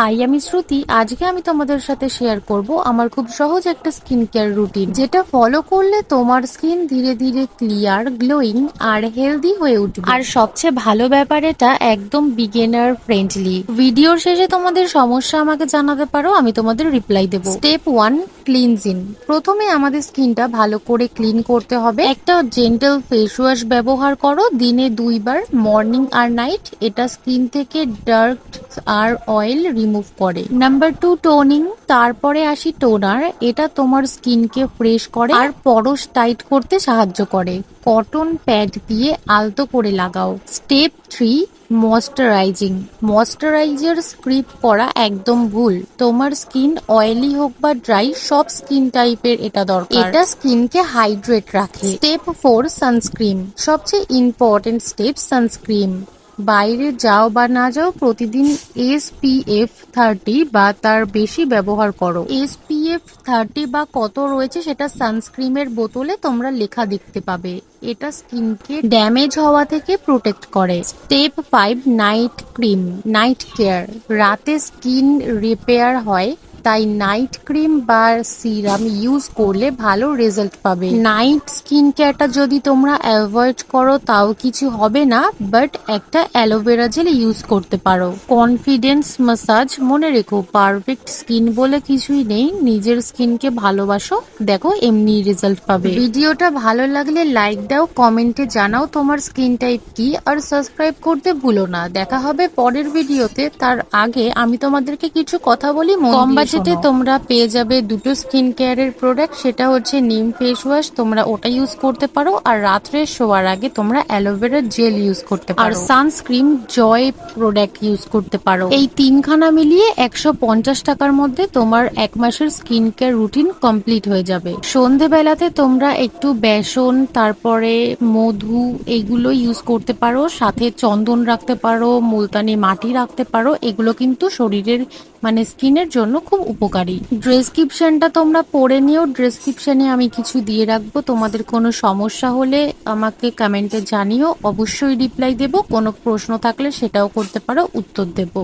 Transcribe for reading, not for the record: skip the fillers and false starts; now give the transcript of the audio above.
High, আমি শ্রুতি। আজকে আমি তোমাদের সাথে শেয়ার করব আমার খুব সহজ একটা স্কিন কেয়ার রুটিন, যেটা ফলো করলে তোমার স্কিন ধীরে ধীরে ক্লিয়ার, গ্লোয়িং আর হেলদি হয়ে উঠবে। আর সবচেয়ে ভালো ব্যাপার, এটা একদম বিগিনার ফ্রেন্ডলি। ভিডিওর শেষে তোমাদের সমস্যা আমাকে জানাতে পারো, আমি তোমাদের রিপ্লাই দেব। Step 1, cleansing. প্রথমে আমাদের স্কিনটা ভালো করে ক্লিন করতে হবে। একটা জেন্টল ফেস ওয়াশ ব্যবহার করো দিনে 2 বার, মর্নিং আর নাইট। এটা স্কিন থেকে ডার্ক আর অয়েল রিমুভ করে। Number 2, toning. তারপরে আসি টোনার। এটা তোমার স্কিনকে ফ্রেশ করে আর পরশ টাইট করতে সাহায্য করে। কটন প্যাড দিয়ে আলতো করে লাগাও। Step 3, moisturising. ময়শ্চারাইজার স্ক্রিপ করা একদম ভুল। তোমার স্কিন অয়েলি হোক বা ড্রাই, সব স্কিন টাইপের এটা দরকার। এটা স্কিনকে হাইড্রেট রাখে। Step 4, sunscreen. সবচেয়ে ইম্পর্টেন্ট স্টেপ, সানস্ক্রিন। বাইরে যাও বা না যাও, প্রতিদিন SPF 30 বা তার বেশি ব্যবহার করো। SPF 30 বা কত রয়েছে সেটা সানস্ক্রিনের বোতলে তোমরা লেখা দেখতে পাবে। এটা স্কিনকে ড্যামেজ হওয়া থেকে প্রোটেক্ট করে। Step 5, night cream, night care. রাতে স্কিন রিপেয়ার হয়, তাই নাইট ক্রিম বা সিরাম ইউজ করলে ভালো রেজাল্ট পাবে। নাইট স্কিন কেয়ারটা যদি তোমরা অ্যাভয়েড করো তাও কিছু হবে না, বাট একটা অ্যালোভেরা জেল ইউজ করতে পারো। Confidence massage. মনে রেখো, পারফেক্ট স্কিন বলে কিছুই নেই। নিজের স্কিনকে ভালোবাসো, দেখো এমনি রেজাল্ট পাবে। ভিডিওটা ভালো লাগলে লাইক দাও, কমেন্টে জানাও তোমার স্কিন টাইপ কি, আর সাবস্ক্রাইব করতে ভুলো না। দেখা হবে পরের ভিডিওতে। তার আগে আমি তোমাদেরকে কিছু কথা বলি, কম বাজেটে তোমরা পেয়ে যাবে দুটো স্কিন কেয়ারের প্রোডাক্ট। সেটা হচ্ছে নিম ফেস ওয়াশ, তোমরা ওটা ইউজ করতে পারো। আর রাত্রে শোয়ার আগে তোমরা অ্যালোভেরা জেল ইউজ করতে পারো। আর সানস্ক্রিন জয় প্রোডাক্ট ইউজ করতে পারো। এই তিনখানা মিলিয়ে 150 টাকার মধ্যে তোমার 1 মাসের স্কিন কেয়ার রুটিন কমপ্লিট হয়ে যাবে। সন্ধেবেলাতে তোমরা একটু বেসন, তারপরে মধু, এগুলো ইউজ করতে পারো। সাথে চন্দন রাখতে পারো, মুলতানি মাটি রাখতে পারো। এগুলো কিন্তু শরীরের স্কিনের জন্য খুব উপকারী। ডেসক্রিপশনটা তোমরা পড়ে নিও। ডেসক্রিপশনে আমি কিছু দিয়ে রাখবো। তোমাদের কোনো সমস্যা হলে আমাকে কমেন্টে জানিও, অবশ্যই রিপ্লাই দেব। কোনো প্রশ্ন থাকলে সেটাও করতে পারো, উত্তর দেব।